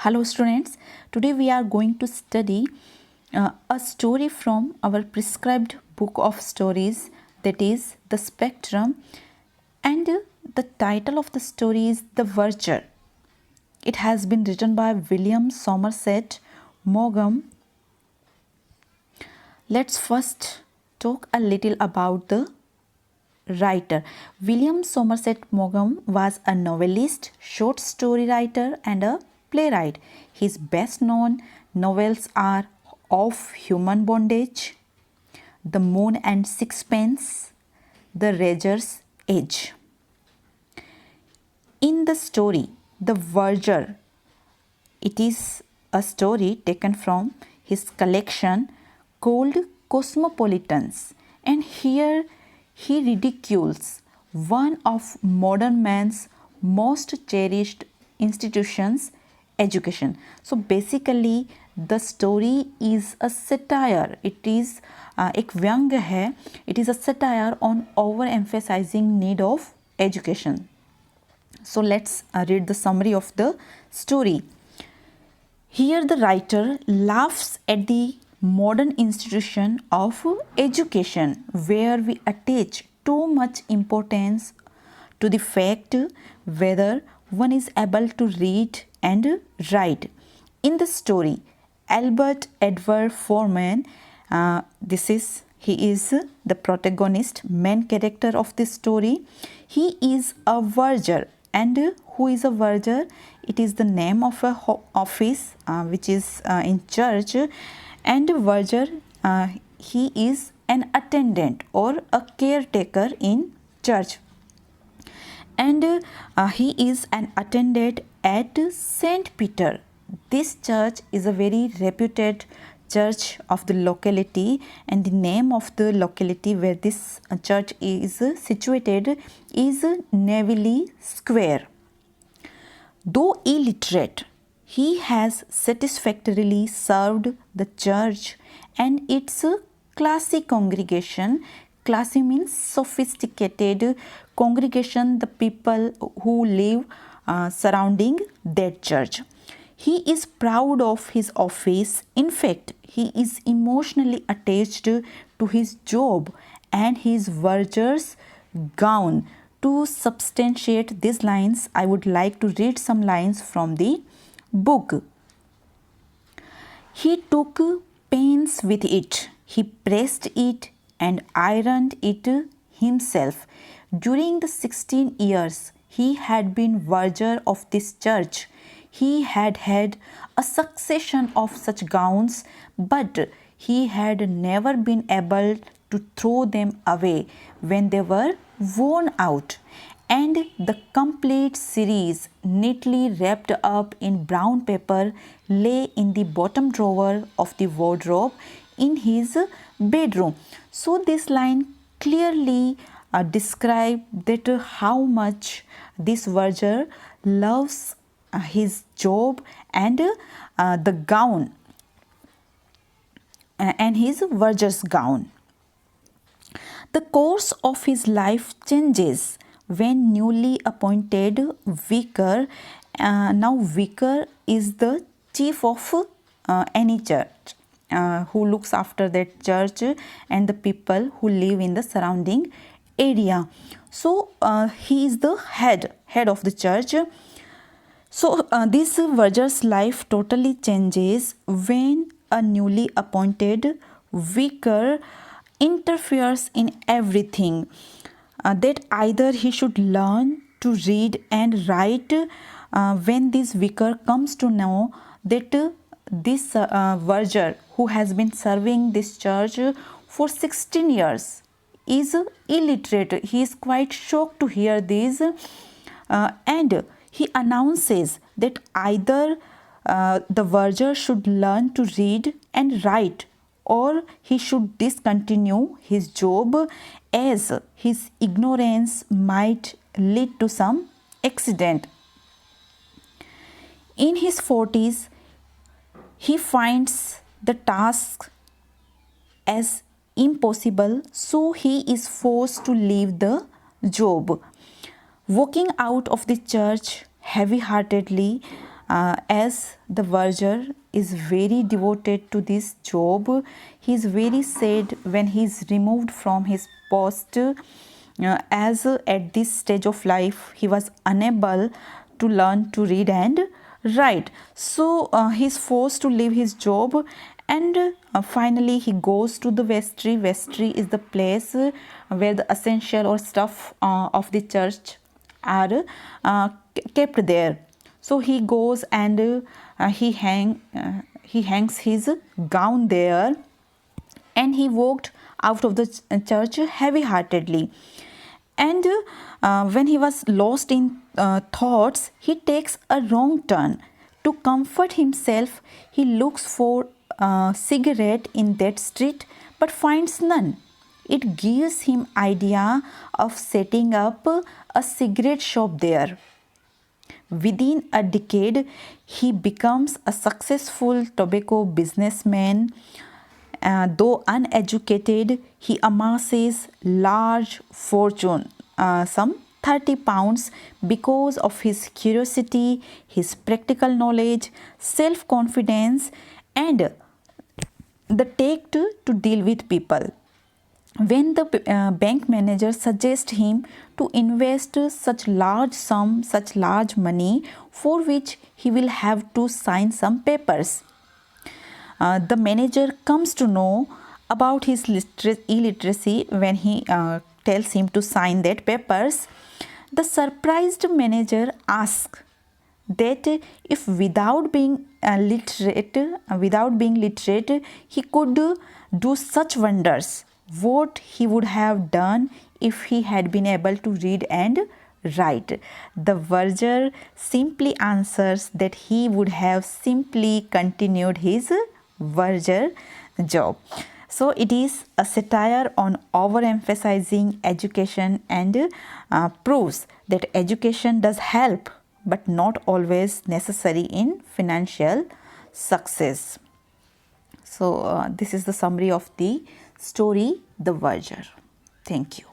Hello students, today we are going to study a story from our prescribed book of stories, that is The Spectrum, and the title of the story is The Verger. It has been written by William Somerset Maugham. Let's first talk a little about the writer. William Somerset Maugham was a novelist, short story writer, and a playwright. His best known novels are Of Human Bondage, The Moon and Sixpence, The Razor's Edge. In the story, The Verger, it is a story taken from his collection called Cosmopolitans, and here he ridicules one of modern man's most cherished institutions, education. So basically the story is a satire. It is एक व्यंग्य है. It is a satire on overemphasizing need of education. So let's read the summary of the story. Here the writer laughs at the modern institution of education, where we attach too much importance to the fact whether one is able to read and write. In the story, Albert Edward Foreman, he is the protagonist, main character of this story. He is a verger. And who is a verger? It is the name of a office which is in church. And verger, he is an attendant or a caretaker in church. And he is an attendant at St. Peter. This church is a very reputed church of the locality, and the name of the locality where this church is situated is Navily Square. Though illiterate, he has satisfactorily served the church and its classy congregation. Classy means sophisticated congregation, the people who live surrounding that church. He is proud of his office. In fact, he is emotionally attached to his job and his verger's gown. To substantiate these lines, I would like to read some lines from the book. He took pains with it. He pressed it and ironed it himself. During the 16 years he had been verger of this church, he had had a succession of such gowns, but he had never been able to throw them away when they were worn out. And the complete series, neatly wrapped up in brown paper, lay in the bottom drawer of the wardrobe in his bedroom. So this line clearly describes that how much this verger loves his job and the gown and his verger's gown. The course of his life changes when newly appointed vicar. Now vicar is the chief of any church who looks after that church and the people who live in the surrounding area. So he is the head of the church. So this verger's life totally changes when a newly appointed vicar interferes in everything. That either he should learn to read and write. When this vicar comes to know that this verger who has been serving this church for 16 years is illiterate, he is quite shocked to hear this, and he announces that either the verger should learn to read and write or he should discontinue his job, as his ignorance might lead to some accident. In his 40s, he finds the task as impossible, so he is forced to leave the job. Walking out of the church heavy-heartedly, as the Verger is very devoted to this job. He is very sad when he is removed from his post, as at this stage of life he was unable to learn to read and write. So he is forced to leave his job, and finally he goes to the vestry. Vestry is the place where the essential or stuff of the church are kept there. So he goes and he hangs his gown there, and he walked out of the church heavy heartedly. And when he was lost in thoughts, he takes a wrong turn. To comfort himself, he looks for a cigarette in that street but finds none. It gives him idea of setting up a cigarette shop there. Within a decade, he becomes a successful tobacco businessman. Though uneducated, he amasses large fortune, some 30 pounds, because of his curiosity, his practical knowledge, self-confidence, and the tact to deal with people. When the bank manager suggests him to invest such large sum, such large money, for which he will have to sign some papers, the manager comes to know about his illiteracy when he tells him to sign that papers. The surprised manager asks that if without being literate, he could do such wonders, what he would have done if he had been able to read and write. The Verger simply answers that he would have simply continued his Verger job. So it is a satire on overemphasizing education, and proves that education does help but not always necessary in financial success. So this is the summary of the story The Verger. Thank you.